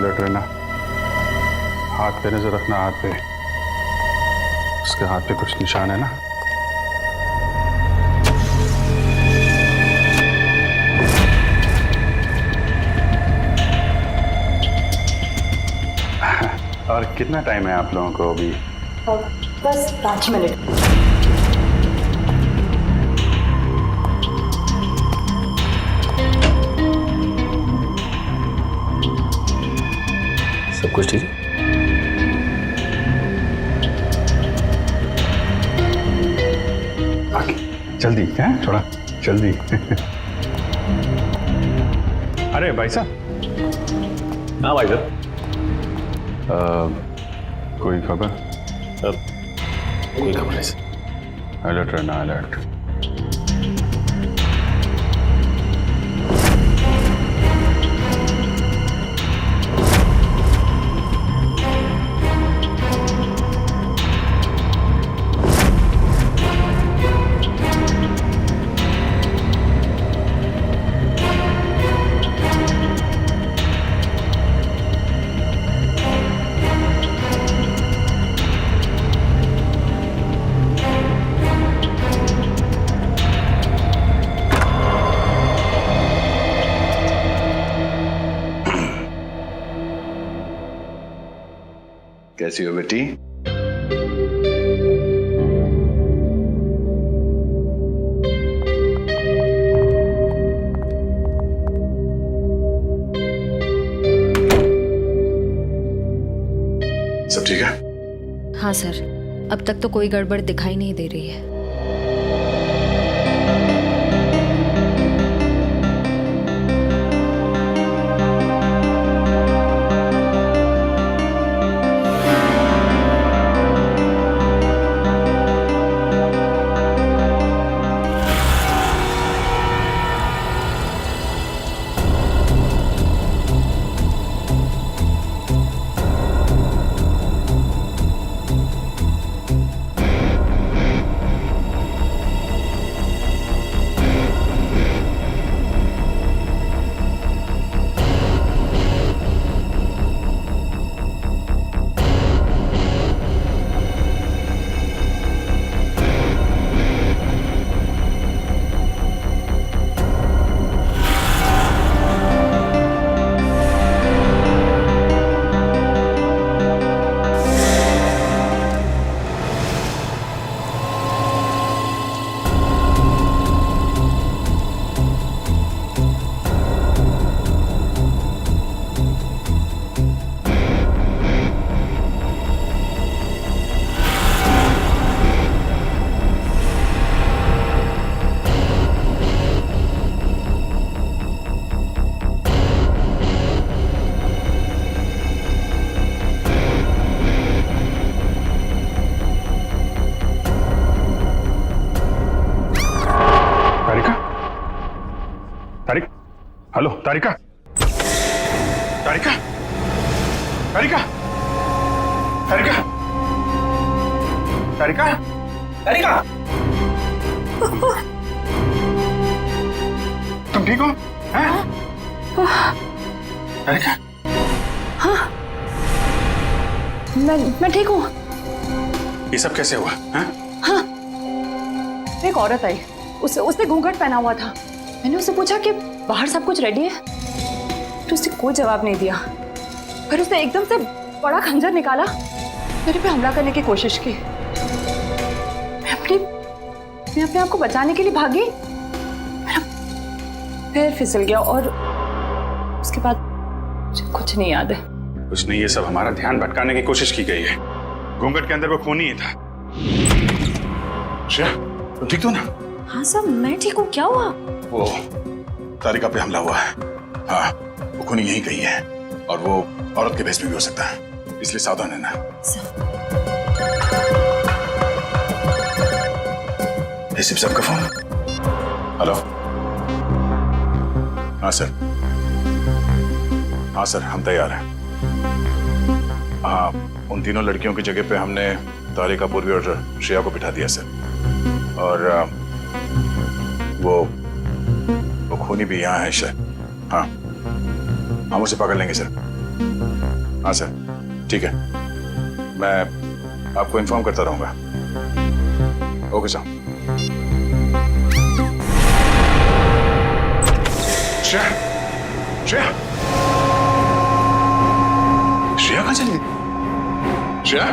Alert रहना। हाथ पे नजर रखना, हाथ पे। उसके हाथ पे कुछ निशान है ना? और कितना टाइम है आप लोगों को अभी? बस 5 मिनट। सब कुछ ठीक है? आगे जल्दी है, थोड़ा जल्दी। अरे भाई साहब। हाँ भाई साहब। कोई खबर? कोई खबर नहीं सर। अलर्ट रहना, अलर्ट। कैसी हो बेटी? सब ठीक है? हाँ सर, अब तक तो कोई गड़बड़ दिखाई नहीं दे रही है। तारिक, हेलो तारिका, तारिका, तारिका, तारिका, तारिका, तारिका, तुम ठीक हो? हैं? तारिका? हाँ, मैं ठीक हूँ। ये सब कैसे हुआ? हैं? हाँ, एक औरत आई, उसने घूंघट पहना हुआ था। मैंने उससे पूछा कि बाहर सब कुछ रेडी है, तो उसने कोई जवाब नहीं दिया। फिर उसने एकदम से बड़ा खंजर निकाला, मेरे पे हमला करने की कोशिश की। मैं अपने आप को बचाने के लिए भागी, मेरा पैर फिसल गया और उसके बाद मुझे कुछ नहीं याद है। कुछ नहीं, ये सब हमारा ध्यान भटकाने की कोशिश की गई है। घूंघट के अंदर वो खून ही था। श्रेया, तुम ठीक हो ना? हाँ सर, मैं ठीक हूँ। क्या हुआ? वो तारिका पे हमला हुआ है। हाँ, वो खूनी यही कही है और वो औरत के भेष में भी हो सकता है, इसलिए सावधान रहना। सिर्फ सबका फोन। हेलो। हाँ सर, हाँ सर, हम तैयार हैं। हाँ, उन तीनों लड़कियों की जगह पे हमने तारिका, पूर्वी और श्रेया को बिठा दिया सर। और वो खूनी भी यहाँ है शायद। हाँ, हम उसे पकड़ लेंगे सर। हाँ सर, ठीक है, मैं आपको इन्फॉर्म करता रहूंगा। Okay sir. श्रेया, श्रेया, श्रेया कहाँ चली गई? श्रेया,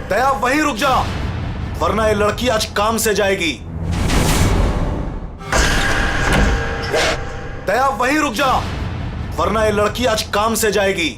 दया वहीं रुक जा, वरना ये लड़की आज काम से जाएगी। दया वहीं रुक जा, वरना ये लड़की आज काम से जाएगी।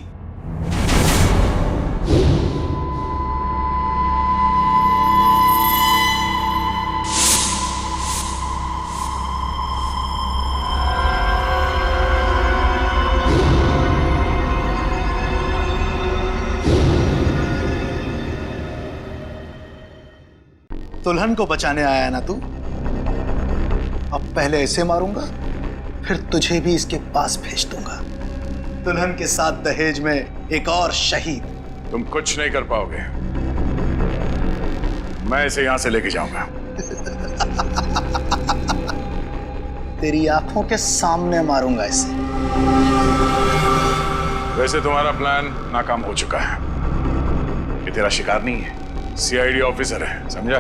दुल्हन को बचाने आया ना तू? अब पहले ऐसे मारूंगा, फिर तुझे भी इसके पास भेज दूंगा। दुल्हन के साथ दहेज में एक और शहीद। तुम कुछ नहीं कर पाओगे, मैं इसे यहां से लेके जाऊंगा। तेरी आंखों के सामने मारूंगा इसे। वैसे तुम्हारा प्लान नाकाम हो चुका है। ये तेरा शिकार नहीं है, सीआईडी ऑफिसर है, समझा?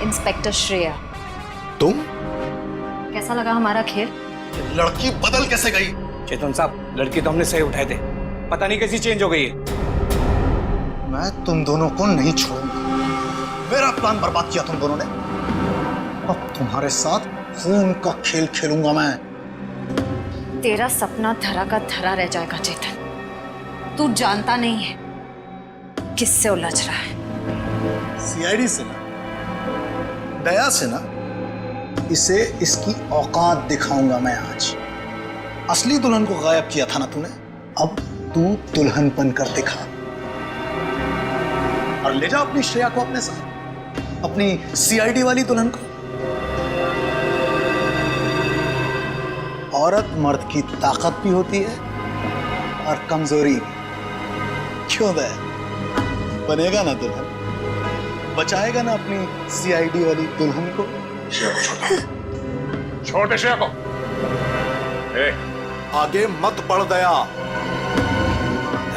इंस्पेक्टर श्रेया, तुम? कैसा लगा हमारा खेल? लड़की बदल कैसे गई? चेतन साहब, लड़की तो हमने सही उठाए थे, पता नहीं कैसी चेंज हो गई है। मैं तुम दोनों को नहीं छोड़ूंगा। मेरा प्लान बर्बाद किया तुम दोनों ने, अब तुम्हारे साथ खून का खेल खेलूंगा मैं। तेरा सपना धरा का धरा रह जाएगा चेतन। तू जानता नहीं है किससे उलझ रहा है। सीआईडी से ना, दया से ना, इसे इसकी औकात दिखाऊंगा मैं आज। असली दुल्हन को गायब किया था ना तूने, अब तू दुल्हन बनकर दिखा और ले जा अपनी श्रेया को अपने साथ, अपनी सीआईडी वाली दुल्हन को। औरत मर्द की ताकत भी होती है और कमजोरी भी। क्यों दया? बनेगा ना दुल्हन? बचाएगा ना अपनी सीआईडी वाली दुल्हन को? छोड़ दे श्रेया को। आगे मत बढ़ दया,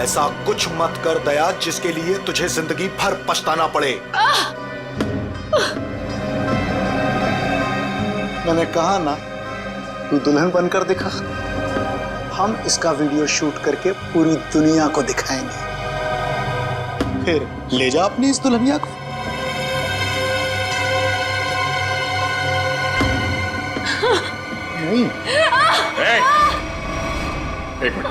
ऐसा कुछ मत कर दया जिसके लिए तुझे जिंदगी भर पछताना पड़े। मैंने कहा ना, तू दुल्हन बनकर दिखा। हम इसका वीडियो शूट करके पूरी दुनिया को दिखाएंगे, फिर ले जा अपनी इस दुल्हनिया को। नहीं। ए, एक मिनट।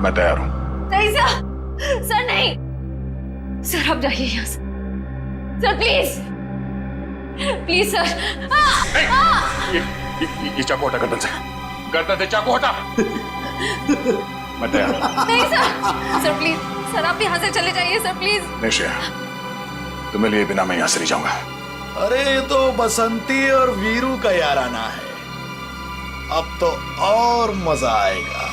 मैं तैयार हूं। नहीं सर नहीं सर, आप जाइए यहाँ से सर, प्लीज प्लीज सर। ये चाकू हटा गर्दन से चाकू हटा। मैं तैयार हूं। नहीं सर प्लीज सर, आप यहाँ से चले जाइए सर, प्लीज। नहीं श्रेया, तुम्हें लिए बिना मैं यहाँ से नहीं जाऊंगा। अरे ये तो बसंती और वीरू का याराना है, अब तो और मजा आएगा।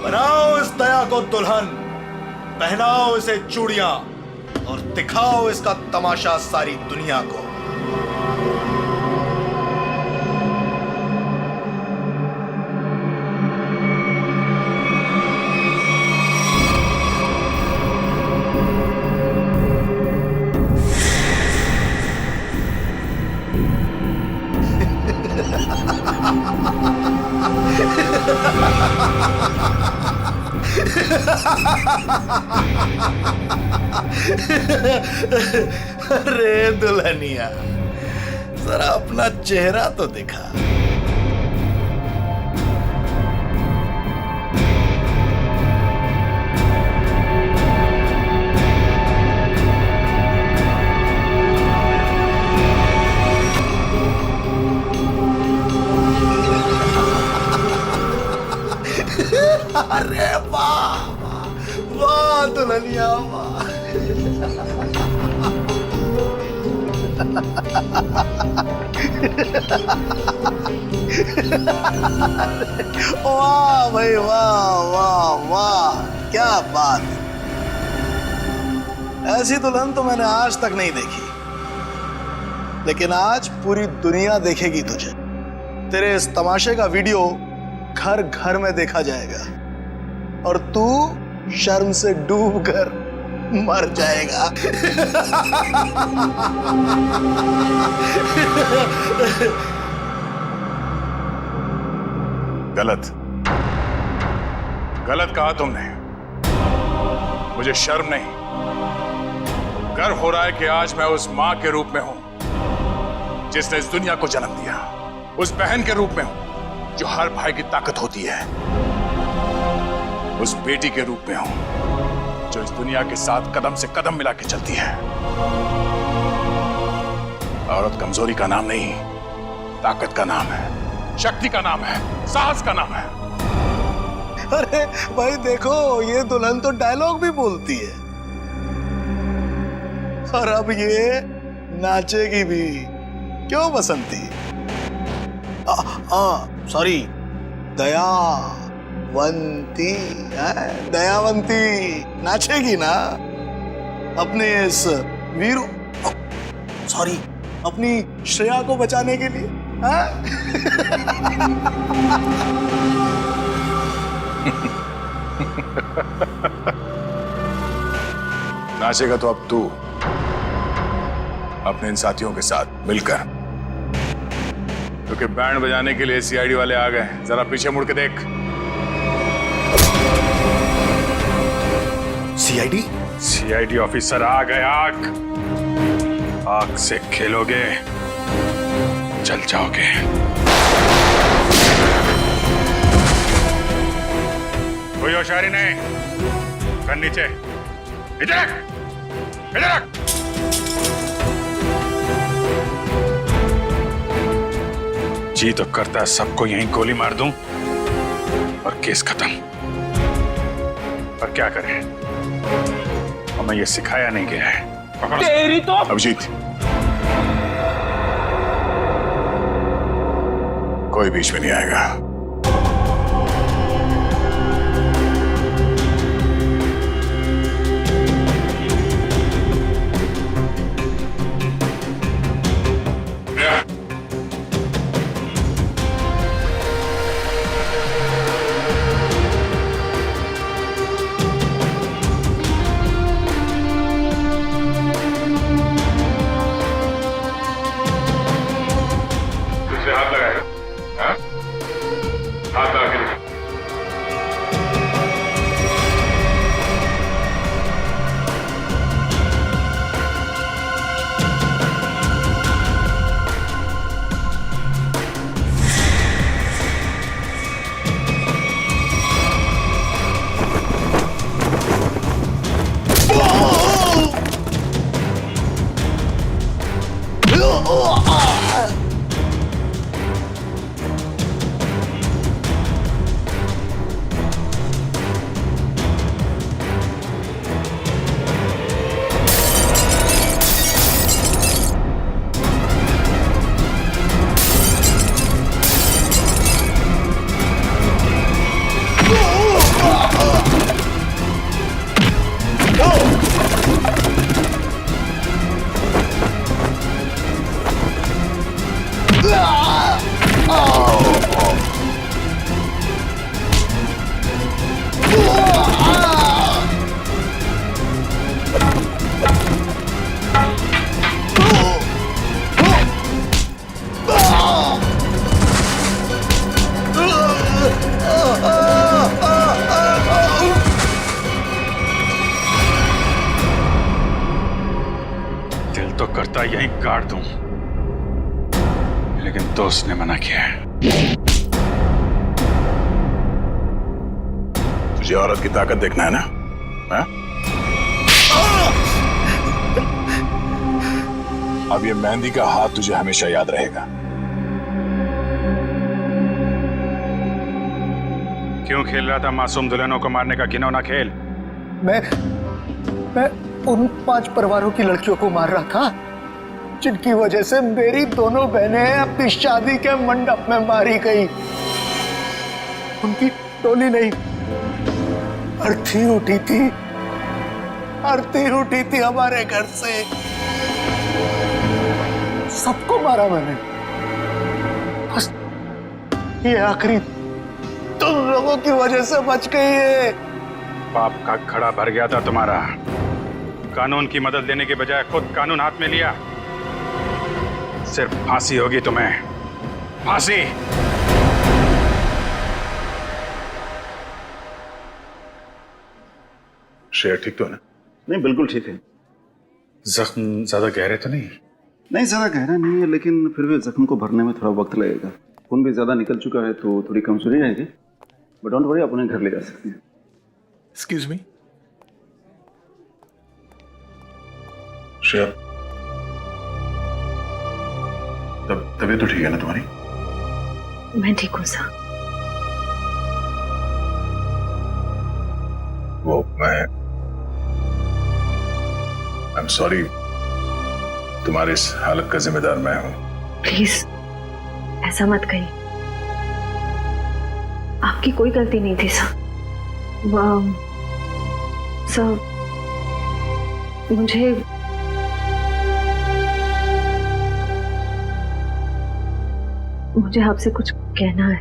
बनाओ इस दया को दुल्हन, पहनाओ इसे चूड़ियां और दिखाओ इसका तमाशा सारी दुनिया को। अरे दुल्हनिया, जरा अपना चेहरा तो दिखा। अरे वाह वाह दुल्हनिया वाह। वाह भाई वाह वाह वाह, क्या बात। ऐसी दुल्हन तो मैंने आज तक नहीं देखी, लेकिन आज पूरी दुनिया देखेगी तुझे। तेरे इस तमाशे का वीडियो घर घर में देखा जाएगा और तू शर्म से डूब कर मर जाएगा। गलत गलत कहा तुमने। मुझे शर्म नहीं, गर्व हो रहा है कि आज मैं उस मां के रूप में हूं जिसने इस दुनिया को जन्म दिया, उस बहन के रूप में हूं जो हर भाई की ताकत होती है, उस बेटी के रूप में हूं जो इस दुनिया के साथ कदम से कदम मिला के चलती है। औरत कमजोरी का नाम नहीं, ताकत का नाम है, शक्ति का नाम है, साहस का नाम है। अरे भाई देखो, ये दुल्हन तो डायलॉग भी बोलती है और अब ये नाचेगी भी। क्यों बसंती? सॉरी, दयावंती है, दयावंती नाचेगी ना अपने इस वीरू, सॉरी, अपनी श्रेया को बचाने के लिए। नाचेगा तो अब तू अपने इन साथियों के साथ मिलकर, क्योंकि बैंड बजाने के लिए सीआईडी वाले आ गए। जरा पीछे मुड़ के देख। सीआईडी? सीआईडी ऑफिसर आ गए। आग से खेलोगे, जल जाओगे। कोई होशियारी नहीं, कर नीचे, इधर रख, इधर रख। जी तो करता है सबको यहीं गोली मार दूं और केस खत्म, पर क्या करें, हमें ये सिखाया नहीं गया है। तेरी तो अभिजीत, कोई बीच में नहीं आएगा। हाथ लगाएगा? हाँ? तो करता यहीं गाड़ दूं, लेकिन दोस्त ने मना किया है। तुझे औरत की ताकत देखना है ना? हा? अब ये मेहंदी का हाथ तुझे हमेशा याद रहेगा। क्यों खेल रहा था मासूम दुल्हनों को मारने का घिनौना खेल? मैं उन 5 परिवारों की लड़कियों को मार रहा था जिनकी वजह से मेरी दोनों बहनें अपनी शादी के मंडप में मारी गई। उनकी टोली नहीं, अर्थी उठी थी, अर्थी उठी थी हमारे घर से। सबको मारा मैंने, बस ये आखिरी तुम लोगों की वजह से बच गई है। पाप का खड़ा भर गया था तुम्हारा। कानून की मदद लेने के बजाय खुद कानून हाथ में लिया। सिर्फ फांसी होगी तुम्हें, फांसी। शेर ठीक तो है ना? नहीं, बिल्कुल ठीक है। जख्म ज्यादा गहरे तो नहीं? नहीं, ज़्यादा गहरा नहीं है, लेकिन फिर भी जख्म को भरने में थोड़ा वक्त लगेगा। खून भी ज़्यादा निकल चुका है तो थोड़ी कमजोरी रहेगी, बट डोंट वरी, आप उन्हें घर ले जा सकते हैं। एक्सक्यूज मी शेर, तबीयत तो ठीक है ना तुम्हारी? मैं ठीक हूँ सर। वो आई एम सॉरी, तुम्हारी इस हालत का जिम्मेदार मैं हूं। प्लीज ऐसा मत कहिए, आपकी कोई गलती नहीं थी सर। मुझे आपसे कुछ कहना है।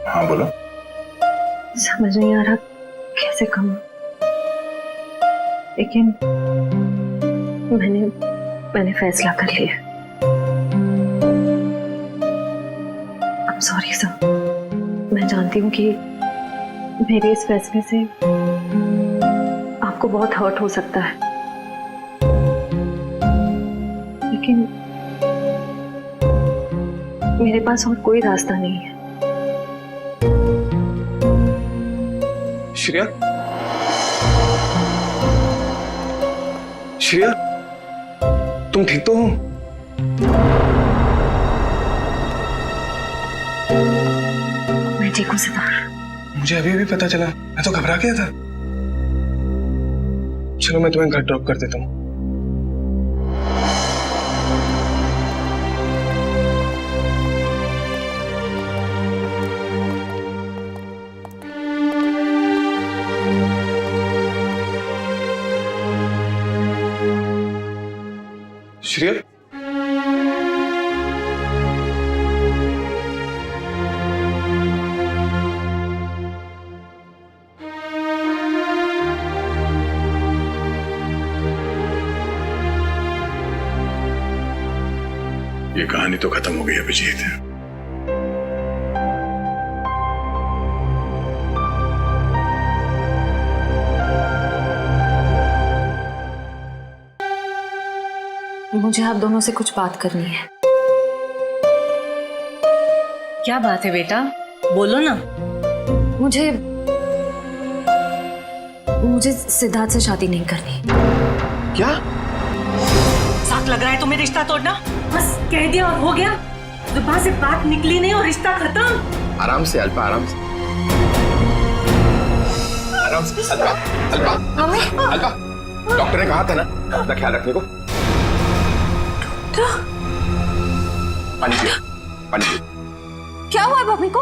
हाँ बोलो। समझ नहीं आ रहा कैसे कहूं, लेकिन मैंने फैसला कर लिया। I'm sorry सर, मैं जानती हूँ कि मेरे इस फैसले से आपको बहुत हर्ट हो सकता है, लेकिन मेरे पास और कोई रास्ता नहीं है। श्रेया, श्रेया, तुम ठीक तो हो? मैं ठीक हूँ सिद्धार्थ। मुझे अभी पता चला, मैं तो घबरा गया था। चलो मैं तुम्हें घर ड्रॉप कर देता हूँ। श्रेया, ये कहानी तो खत्म हो गई अभिजीत। मुझे आप दोनों से कुछ बात करनी है। क्या बात है बेटा, बोलो ना। मुझे सिद्धार्थ से शादी नहीं करनी। क्या? साथ लग रहा है तुम्हें रिश्ता तोड़ना? बस कह दिया और हो गया, जुबान से बात निकली नहीं और रिश्ता खत्म। आराम से अल्पा, आराम से, आराम से। अल्पा, अल्पा, अल्पा, डॉक्टर ने कहा था ना अपना ख्याल रखने को। पानी पियो, पानी पियो। क्या हुआ है मम्मी को?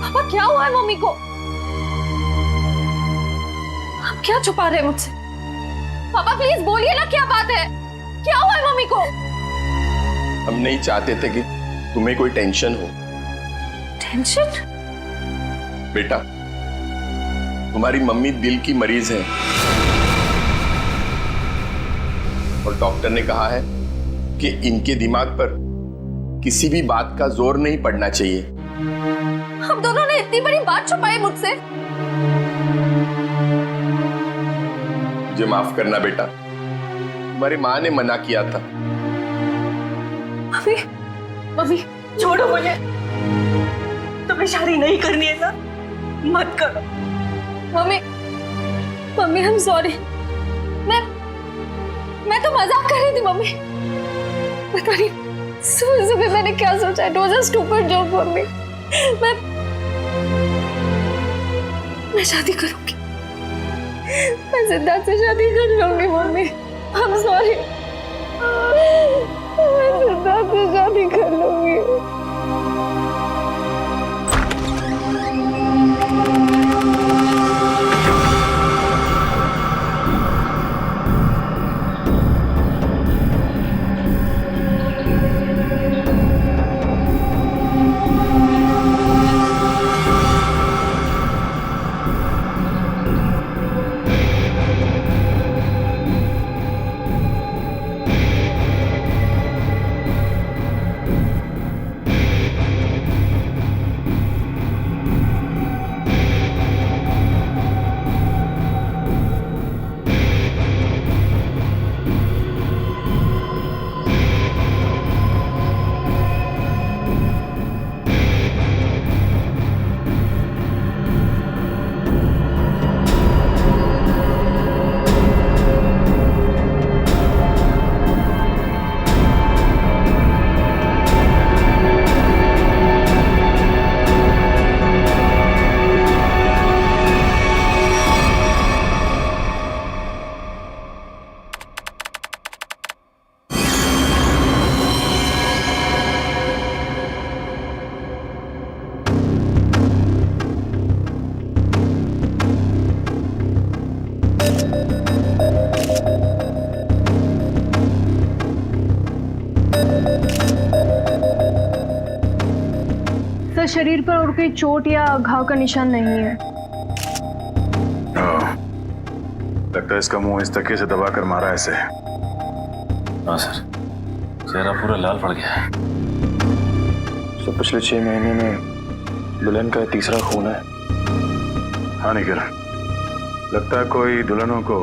पापा क्या हुआ है मम्मी को? आप क्या छुपा रहे हैं मुझसे? पापा प्लीज बोलिए ना, क्या बात है? क्या हुआ है मम्मी को? हम नहीं चाहते थे कि तुम्हें कोई टेंशन हो। टेंशन? बेटा, तुम्हारी मम्मी दिल की मरीज है और डॉक्टर ने कहा है कि इनके दिमाग पर किसी भी बात का जोर नहीं पड़ना चाहिए। हम दोनों ने इतनी बड़ी बात छुपाई मुझसे। मुझे माफ करना बेटा, तुम्हारी माँ ने मना किया था। मम्मी, मम्मी छोड़ो मुझे। तुम्हें शादी नहीं करनी है ना, मत करो। Mummy, mummy I am sorry. मैं तो मजाक कर रही थी मम्मी। पता नहीं सुबह सुबह मैंने क्या सोचा। It was a stupid joke mummy. मैं शादी करूंगी, मैं सिद्धार्थ से शादी कर लूंगी मम्मी। आई एम सॉरी, मैं सिद्धार्थ से शादी कर लूंगी। सर, शरीर पर और कोई चोट या घाव का निशान नहीं है। लगता है इसका मुंह इस तकिए से दबा कर मारा है इसे। हाँ सर, चेहरा पूरा लाल पड़ गया है। सर, पिछले 6 महीने में दुल्हन का तीसरा खून है। हाँ निखिल, लगता है कोई दुल्हनों को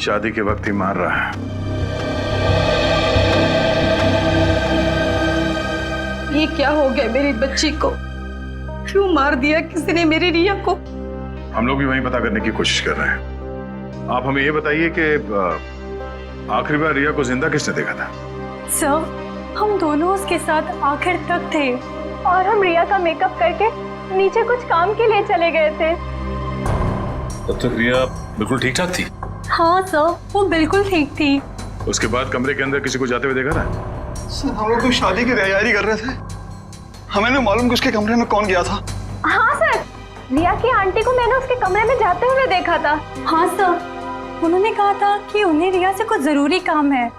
शादी के वक्त ही मार रहा है। ये क्या हो गया मेरी बच्ची को? क्यों मार दिया किसी ने मेरी रिया को? हम लोग भी वही पता करने की कोशिश कर रहे हैं। आप हमें ये बताइए कि आखिरी बार रिया को जिंदा किसने देखा था? सर, हम दोनों उसके साथ आखिर तक थे और हम रिया का मेकअप करके नीचे कुछ काम के लिए चले गए थे। तब तक रिया बिल्कुल ठीक ठाक थी? हाँ सर, वो बिल्कुल ठीक थी। उसके बाद कमरे के अंदर किसी को जाते हुए देखा था? सर, हम लोग तो शादी की तैयारी कर रहे थे, हमें नहीं मालूम कि उसके कमरे में कौन गया था। हाँ सर, रिया की आंटी को मैंने उसके कमरे में जाते हुए देखा था। हाँ सर, उन्होंने कहा था कि उन्हें रिया से कुछ जरूरी काम है।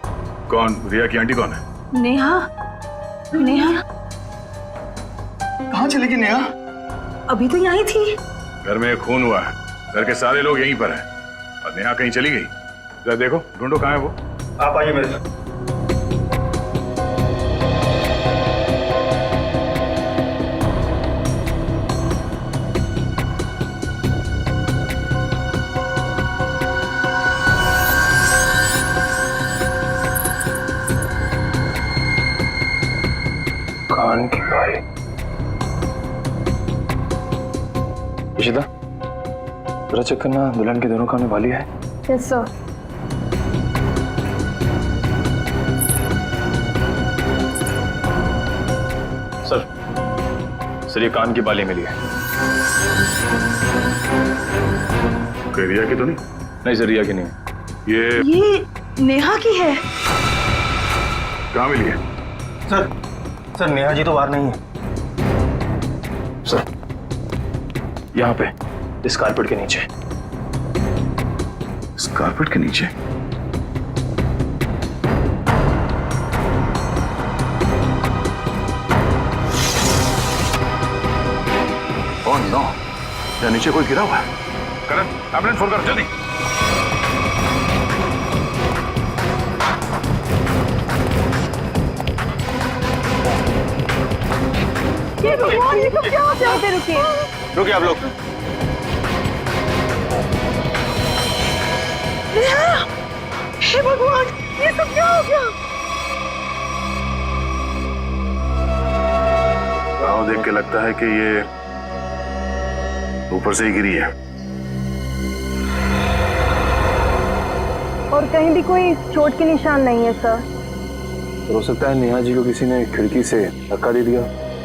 कौन? रिया की आंटी कौन है? नेहा। नेहा कहाँ चली गई नेहा? अभी तो यहीं थी। घर में खून हुआ है, घर के सारे लोग यहीं पर हैं और नेहा कहीं चली गई। जरा देखो, ढूंढो कहाँ है वो। आप आइए मेरे साथ। कान की बारी। इशिता, जरा चेक करना दुल्हन के दोनों कान में बाली है। Yes sir. सर, ये कान की बाली मिली है। कोई रिया की तो नहीं? नहीं सर, रिया की नहीं है। ये नेहा की है। कहाँ मिली है? सर नेहा जी तो बाहर नहीं है सर, यहाँ पे इस कारपेट के नीचे। इस कारपेट के नीचे? ओह नो, यहाँ नीचे कोई गिरा हुआ है। करण, एम्बुलेंस फोन कर जल्दी। ये तो क्या हो जाते? रुकिए आप लोग। हे भगवान, ये सब क्या हो गया? गाँव देख के लगता है कि ये ऊपर से ही गिरी है। और कहीं भी कोई चोट के निशान नहीं है सर। हो सकता है नेहा जी को किसी ने खिड़की से धक्का दे दिया।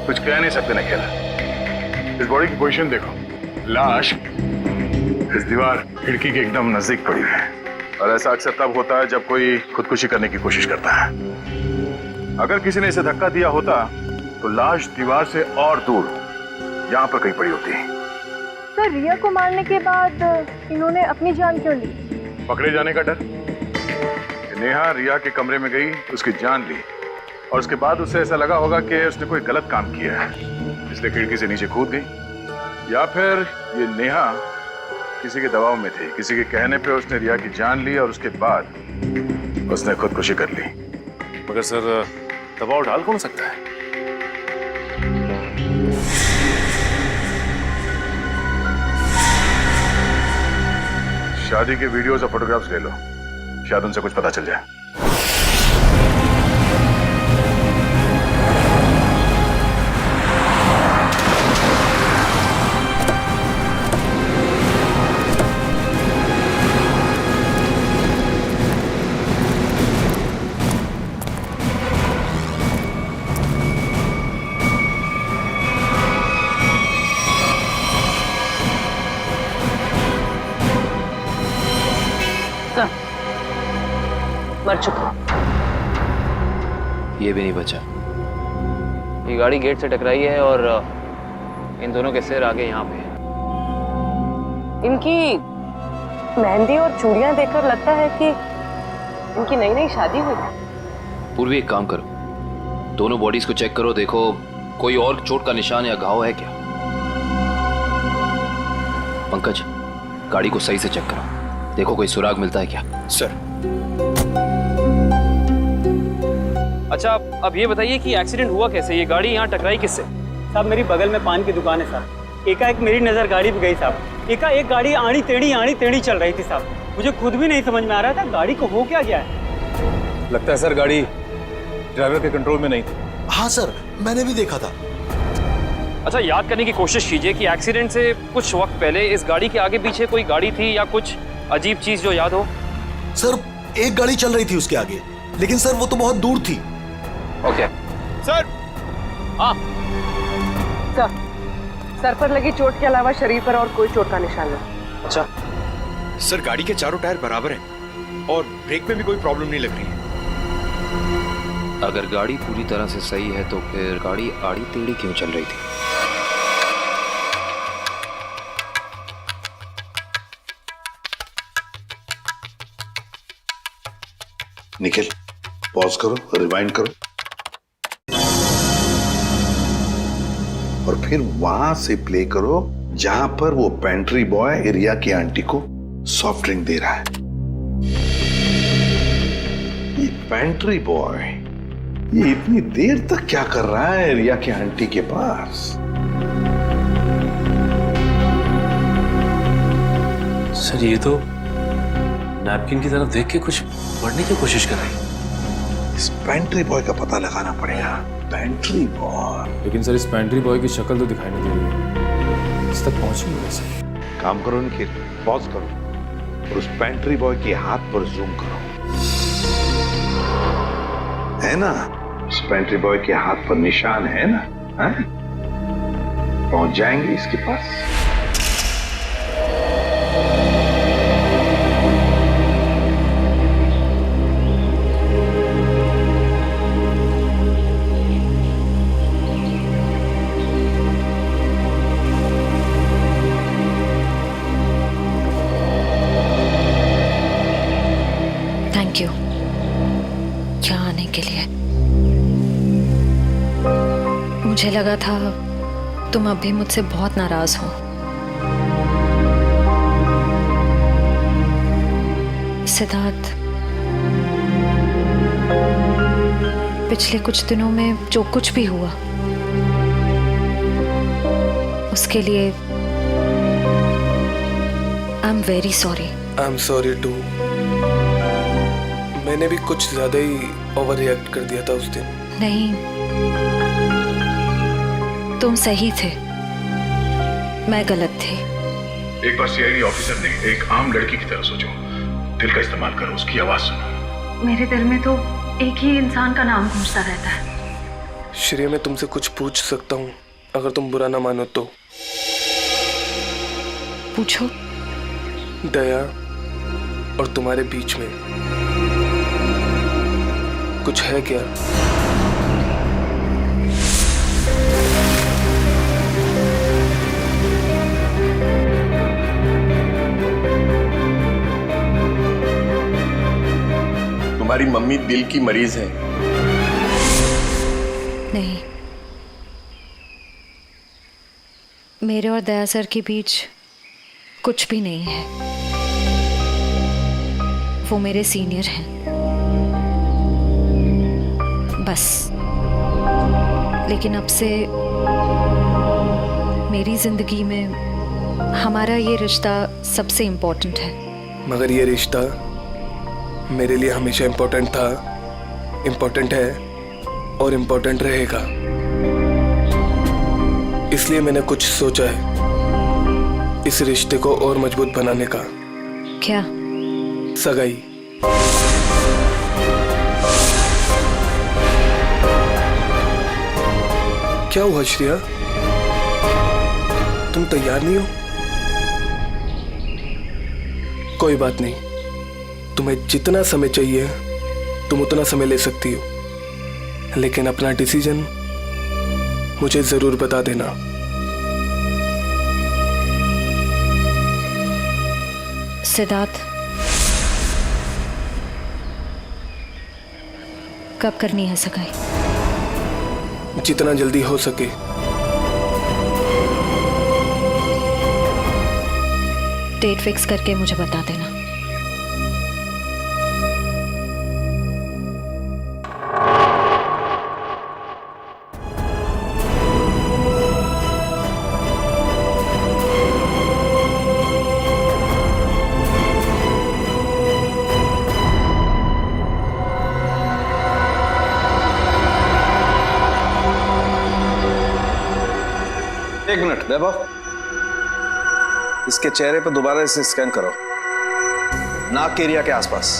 कुछ कह नहीं सकते निखिल। इस बॉडी की पोजीशन देखो, लाश इस दीवार खिड़की के एकदम नजदीक पड़ी है, और ऐसा अक्सर तब होता है जब कोई खुदकुशी करने की कोशिश करता है। अगर किसी ने इसे धक्का दिया होता तो लाश दीवार से और दूर यहाँ पर कहीं पड़ी होती। सर रिया को मारने के बाद इन्होंने अपनी जान क्यों ली? पकड़े जाने का डर। नेहा रिया के कमरे में गई, उसकी जान ली, और उसके बाद उसे ऐसा लगा होगा कि उसने कोई गलत काम किया है, इसलिए खिड़की से नीचे कूद गई। या फिर ये नेहा किसी के दबाव में थी, किसी के कहने पे उसने रिया की जान ली और उसके बाद उसने खुदकुशी कर ली। मगर सर, दबाव डाल कौन सकता है? शादी के वीडियोस और फोटोग्राफ्स ले लो, शायद उनसे कुछ पता चल जाए। मर चुका। ये भी नहीं बचा। ये गाड़ी गेट से टकराई है और इन दोनों के सिर आगे यहाँ पे है। इनकी मेहंदी और चूड़ियां देखकर लगता है कि इनकी नई नई शादी हुई है। पूर्वी एक काम करो, दोनों बॉडीज को चेक करो, देखो कोई और चोट का निशान या घाव है क्या। पंकज, गाड़ी को सही से चेक करो, देखो कोई सुराग मिलता है क्या। सर। अच्छा, अब ये बताइए कि एक्सीडेंट हुआ कैसे? ये गाड़ी यहाँ टकराई किससे? साहब मेरी बगल में पान की दुकान है साहब। एकाएक मेरी नज़र गाड़ी पे गई साहब। एकाएक गाड़ी आड़ी टेढ़ी चल रही थी साहब। मुझे खुद भी नहीं समझ में आ रहा था गाड़ी को हो क्या गया है। लगता है सर गाड़ी ड्राइवर के कंट्रोल में नहीं थी। हाँ सर, मैंने भी देखा था। अच्छा, याद करने की कोशिश कीजिए कि एक्सीडेंट से कुछ वक्त पहले इस गाड़ी के आगे पीछे कोई गाड़ी थी या कुछ अजीब चीज जो याद हो। सर एक गाड़ी चल रही थी उसके आगे, लेकिन सर वो तो बहुत दूर थी। Okay sir. हाँ सर पर लगी चोट के अलावा शरीर पर और कोई चोट का निशान नहीं। अच्छा सर, गाड़ी के चारों टायर बराबर हैं और ब्रेक में भी कोई प्रॉब्लम नहीं लग रही है। अगर गाड़ी पूरी तरह से सही है तो फिर गाड़ी आड़ी टेढ़ी क्यों चल रही थी? निखिल, पॉज करो, रिवाइंड करो, और फिर वहां से प्ले करो जहां पर वो पेंट्री बॉय रिया की आंटी को सॉफ्ट ड्रिंक दे रहा है। ये पेंट्री बॉय ये इतनी देर तक क्या कर रहा है रिया की आंटी के पास? सर ये तो नैपकिन की तरफ देख के कुछ पढ़ने की कोशिश कर रही है। इस पेंट्री बॉय का पता लगाना पड़ेगा। Pantry boy. लेकिन सर इस पेंट्री बॉय की शक्ल तो दिखाई नहीं दे रही है। इस तक पहुंचेंगे कैसे? काम करो निखिल, पॉज करो और उस पेंट्री बॉय के हाथ पर जूम करो। है ना, उस पेंट्री बॉय के हाथ पर निशान है ना? है? पहुंच जाएंगे इसके पास। थैंक यू यहाँ आने के लिए। मुझे लगा था तुम अभी मुझसे बहुत नाराज हो। सिद्धार्थ, पिछले कुछ दिनों में जो कुछ भी हुआ उसके लिए I am very sorry. I am sorry too. मैंने भी कुछ ज्यादा ही ओवर रिएक्ट कर दिया था उस दिन। नहीं, तुम सही थे, मैं गलत थी। एक बार सीआईडी ऑफिसर ने एक आम लड़की की तरह सोचो, दिल का इस्तेमाल करो, उसकी आवाज सुनो। मेरे दिल में तो एक ही इंसान का नाम गूंजता रहता है। श्रेया, मैं तुमसे कुछ पूछ सकता हूँ अगर तुम बुरा ना मानो तो? पूछो। दया और तुम्हारे बीच में कुछ है क्या? तुम्हारी मम्मी दिल की मरीज है। नहीं, मेरे और दया सर के बीच कुछ भी नहीं है। वो मेरे सीनियर हैं, बस। लेकिन अब से मेरी जिंदगी में हमारा ये रिश्ता सबसे इम्पोर्टेंट है। मगर ये रिश्ता मेरे लिए हमेशा इम्पोर्टेंट था, इम्पोर्टेंट है और इम्पोर्टेंट रहेगा। इसलिए मैंने कुछ सोचा है इस रिश्ते को और मजबूत बनाने का। क्या? सगाई। क्या हुआ श्रेया, तुम तैयार नहीं हो? कोई बात नहीं, तुम्हें जितना समय चाहिए तुम उतना समय ले सकती हो, लेकिन अपना डिसीजन मुझे जरूर बता देना। सिद्धार्थ, कब करनी है सगाई? जितना जल्दी हो सके। डेट फिक्स करके मुझे बता देना। एक मिनट वैभव, इसके चेहरे पर दोबारा इसे स्कैन करो, नाक के एरिया के आसपास।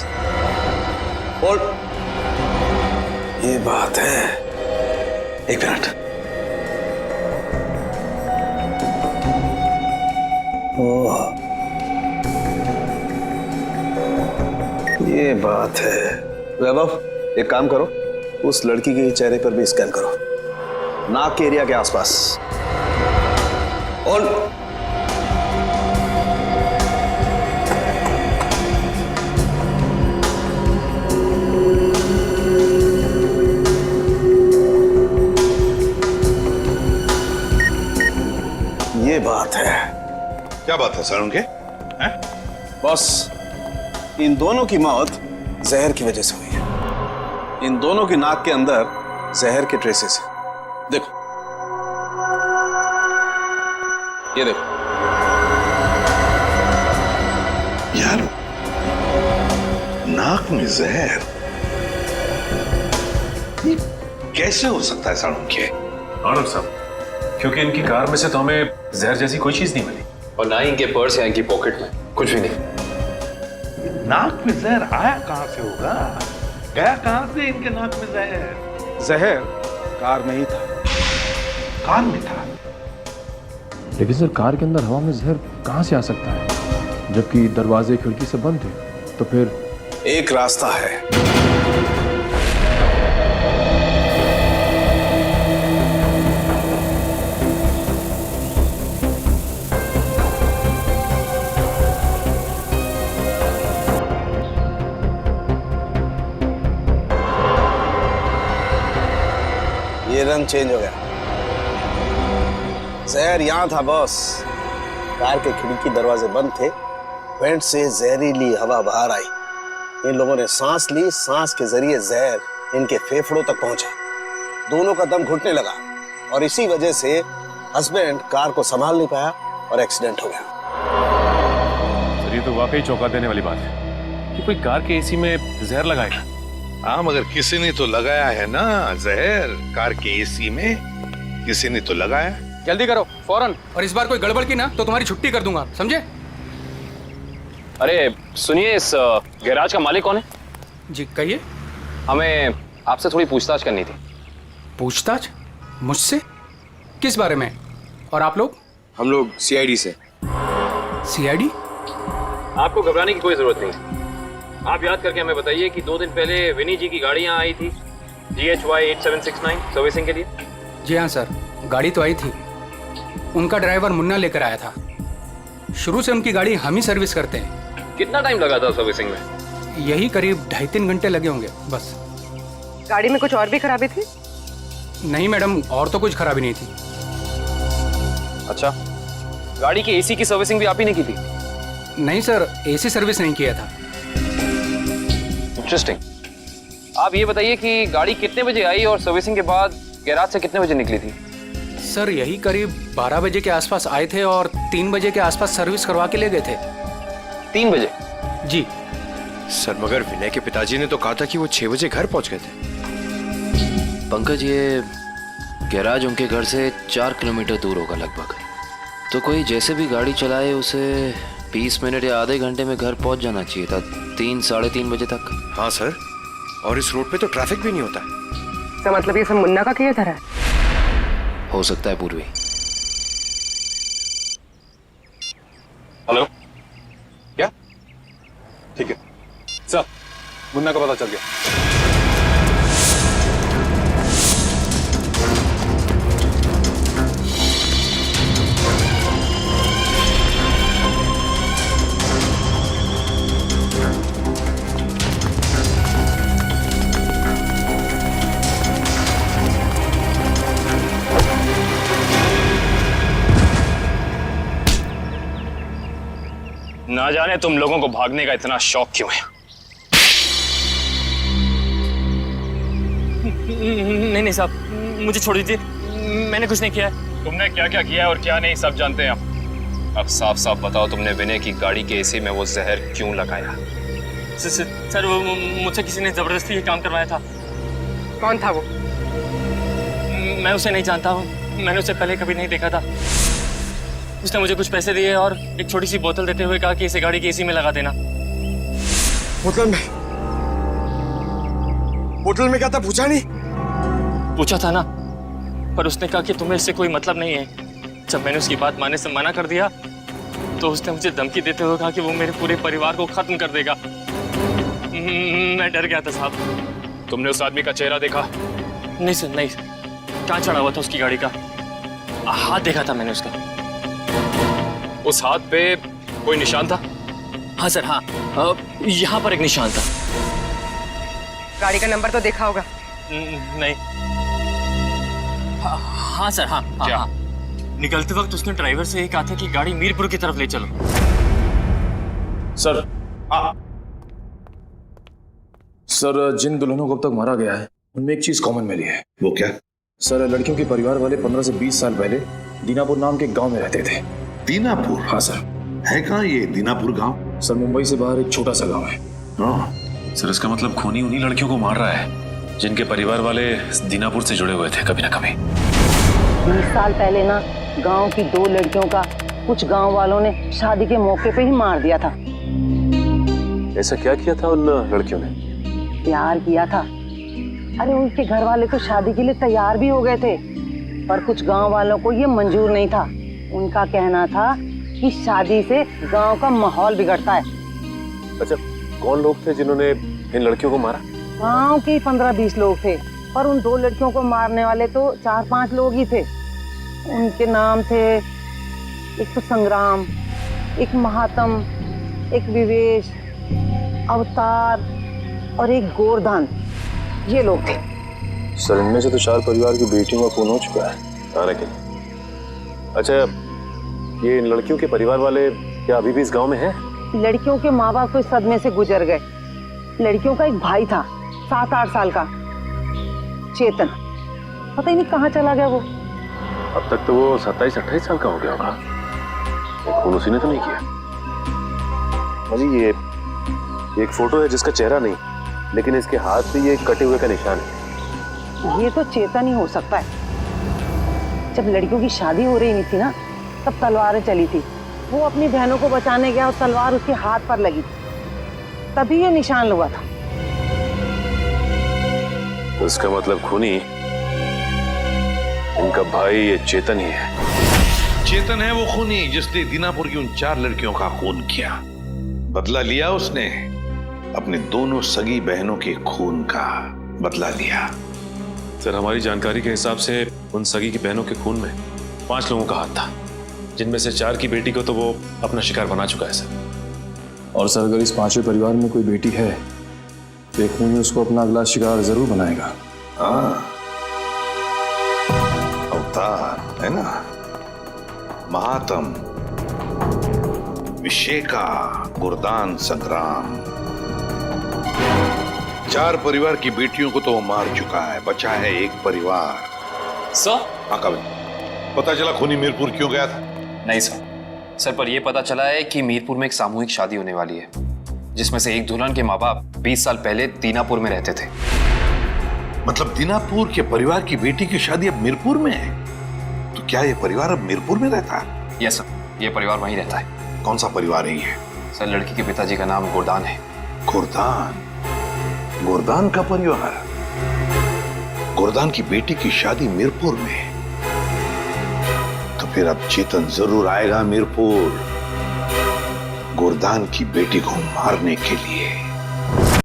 होल्ड। ये बात है, एक मिनट। ओह, ये बात है। वैभव, एक काम करो, उस लड़की के चेहरे पर भी स्कैन करो, नाक के एरिया के आसपास। होल्ड। ये बात है। क्या बात है सर उनके? बॉस, इन दोनों की मौत जहर की वजह से हुई है। इन दोनों की नाक के अंदर जहर के ट्रेसेस हैं। देखो, ये देखो। यार, नाक में जहर ये कैसे हो सकता है साड़ू के? आनंद साहब, क्योंकि इनकी कार में से तो हमें जहर जैसी कोई चीज नहीं मिली, और ना ही इनके पर्स या इनकी पॉकेट में कुछ भी नहीं। नाक में जहर आया कहां से होगा? गया कहां से इनके नाक में जहर? जहर कार में ही था। कार में था? लेकिन सर, कार के अंदर हवा में जहर कहां से आ सकता है, जबकि दरवाजे खिड़की सब बंद थे? तो फिर एक रास्ता है। ये रंग चेंज हो गया। जहर यहां था बॉस। कार के खिड़की दरवाजे बंद थे, वेंट से जहरीली हवा बाहर आई। इन लोगों ने सांस ली, सांस के जरिए जहर इनके फेफड़ों तक पहुंचा। दोनों का दम घुटने लगा और इसी वजह से हस्बैंड कार को संभाल नहीं पाया और एक्सीडेंट हो गया। सर, ये तो वाकई चौंका देने वाली बात है। कि कोई कार के एसी में जहर लगाएगा। हाँ, मगर किसी ने तो लगाया है ना जहर, कार के एसी में किसी ने तो लगाया। जल्दी करो फौरन, और इस बार कोई गड़बड़ की ना तो तुम्हारी छुट्टी कर दूंगा, समझे? अरे सुनिए, इस गैराज का मालिक कौन है? जी कहिए। हमें आपसे थोड़ी पूछताछ करनी थी। पूछताछ? मुझसे? किस बारे में? और आप लोग? हम लोग सीआईडी से। सीआईडी? आपको घबराने की कोई जरूरत नहीं। आप याद करके हमें बताइए कि 2 दिन पहले विनी जी की गाड़ी यहाँ आई थी GHY 8769 सर्विसिंग के लिए। जी हाँ सर, गाड़ी तो आई थी। उनका ड्राइवर मुन्ना लेकर आया था। शुरू से उनकी गाड़ी हम ही सर्विस करते हैं। कितना टाइम लगा था सर्विसिंग में? यही करीब 2.5-3 घंटे लगे होंगे बस। गाड़ी में कुछ और भी खराबी थी? नहीं मैडम, और तो कुछ खराबी नहीं थी। अच्छा, गाड़ी की एसी की सर्विसिंग भी आप ही ने की थी? नहीं सर, एसी सर्विस नहीं किया था। इंटरेस्टिंग। आप ये बताइए कि गाड़ी कितने बजे आई और सर्विसिंग के बाद गैराज से कितने बजे निकली थी? सर यही करीब 12 बजे के आसपास आए थे और 3 बजे के आसपास सर्विस करवा के ले गए थे। 3 बजे? जी सर, मगर विनय के पिताजी ने तो कहा था कि वो 6 बजे घर पहुंच गए थे। पंकज, ये गैराज उनके घर से 4 किलोमीटर दूर होगा लगभग। तो कोई जैसे भी गाड़ी चलाए उसे 20 मिनट या आधे घंटे में घर पहुंच जाना चाहिए था, 3-3:30 बजे तक। हाँ सर, और इस रोड पे तो ट्रैफिक भी नहीं होता। तो मतलब ये सब मुन्ना का किया था? हो सकता है पूर्वी। हेलो, क्या? ठीक है सर, मुन्ना का पता चल गया। ना जाने तुम लोगों को भागने का इतना शौक क्यों है। नहीं साहब, मुझे छोड़ दीजिए, मैंने कुछ नहीं किया है। तुमने क्या क्या किया है और क्या नहीं सब जानते हैं हम। अब साफ साफ बताओ, तुमने विनय की गाड़ी के एसी में वो जहर क्यों लगाया? सर वो मुझसे किसी ने जबरदस्ती ये काम करवाया था। कौन था वो? मैं उसे नहीं जानता हूँ, मैंने उसे पहले कभी नहीं देखा था। उसने मुझे कुछ पैसे दिए और एक छोटी सी बोतल देते हुए कहा कि इसे गाड़ी की एसी में लगा देना। बोतल में क्या था पूछा नहीं? पूछा था ना, पर उसने कहा कि तुम्हें इससे कोई मतलब नहीं है। जब मैंने उसकी बात मानने से मना कर दिया तो उसने मुझे धमकी देते हुए कहा कि वो मेरे पूरे परिवार को खत्म कर देगा। मैं डर गया था साहब। तुमने उस आदमी का चेहरा देखा? नहीं सर, नहीं। कहाँ चढ़ा हुआ था उसकी गाड़ी का? हाथ देखा था मैंने उसका। उस हाथ पे कोई निशान था? हाँ सर, हाँ, यहाँ पर एक निशान था। गाड़ी का नंबर तो देखा होगा? नहीं। हाँ सर, हाँ। क्या? हाँ। निकलते वक्त उसने ड्राइवर से ये कहा था कि गाड़ी मीरपुर की तरफ ले चलो। सर, सर जिन दुल्हनों को अब तक मारा गया है उनमें एक चीज कॉमन मिली है। वो क्या? सर, लड़कियों के परिवार वाले 15 से 20 साल पहले दीनापुर नाम के गांव में रहते थे। दीनापुर? हाँ सर। है कहाँ ये दीनापुर गांव? सर, मुंबई से बाहर एक छोटा सा गांव है। सर, इसका मतलब खूनी उन्हीं लड़कियों को मार रहा है जिनके परिवार वाले दीनापुर से जुड़े हुए थे कभी ना कभी। 20 साल पहले ना गांव की 2 लड़कियों का कुछ गांव वालों ने शादी के मौके पे ही मार दिया था। ऐसा क्या किया था उन लड़कियों ने? प्यार किया था। अरे उनके घर वाले तो शादी के लिए तैयार भी हो गए थे, पर कुछ गांव वालों को ये मंजूर नहीं था। उनका कहना था कि शादी से गांव का माहौल बिगड़ता है। अच्छा, कौन लोग थे जिन्होंने इन लड़कियों को मारा? गांव के 15-20 लोग थे, पर उन 2 लड़कियों को मारने वाले तो 4-5 लोग ही थे। उनके नाम थे, एक तो संग्राम, एक महात्म, एक विवेश, अवतार और एक गोवर्धन। ये लोग थे। सर, इनमें से तो 4 परिवार की बेटियों का खून हो चुका है आने के लिए। अच्छा, ये इन लड़कियों के परिवार वाले क्या अभी भी इस गांव में हैं? लड़कियों के माँ बाप तो इस सदमे से गुजर गए। लड़कियों का एक भाई था 7-8 साल का, चेतन, पता ही नहीं कहाँ चला गया वो। अब तक तो वो 27-28 साल का हो गया होगा। खून उसी ने तो नहीं किया। अजी, एक फोटो है जिसका चेहरा नहीं, लेकिन इसके हाथ पे ये कटे हुए का निशान है। ये तो चेतन ही हो सकता है। जब लड़कियों की शादी हो रही नहीं थी ना, तब तलवारें चली थी। वो अपनी बहनों को बचाने गया और तलवार उसके हाथ पर लगी थी, तभी ये निशान हुआ था। तो इसका मतलब खूनी इनका भाई ये चेतन ही है। चेतन है वो खूनी जिसने दीनापुर की उन 4 लड़कियों का खून किया। बदला लिया उसने, अपने दोनों सगी बहनों के खून का बदला लिया। सर, हमारी जानकारी के हिसाब से उन सगी की बहनों के खून में 5 लोगों का हाथ था, जिनमें से 4 की बेटी को तो वो अपना शिकार बना चुका है सर। और सर, अगर इस 5वें परिवार में कोई बेटी है तो एक में उसको अपना अगला शिकार जरूर बनाएगा। हाँ, अवतार है ना, महात्म, विशेखा, गुरदान, संग्राम, 4 परिवार की बेटियों को तो वो मार चुका है, बचा है एक परिवार। सर? हाँ कभी पता चला खूनी मीरपुर क्यों गया था? नहीं सर, पर यह पता चला है कि मीरपुर में एक सामूहिक शादी होने वाली है, जिसमें से एक दुल्हन के माँ बाप 20 साल पहले दीनापुर में रहते थे। मतलब दीनापुर के परिवार की बेटी की शादी अब मीरपुर में है? तो क्या ये परिवार अब मीरपुर में रहता है? यस सर, ये परिवार वहीं रहता है। कौन सा परिवार है ये? सर, लड़की के पिताजी का नाम गुरदान है। गुरदान? गुरदान का परिवार? गुरदान की बेटी की शादी मीरपुर में? तो फिर अब चेतन जरूर आएगा मीरपुर, गुरदान की बेटी को मारने के लिए।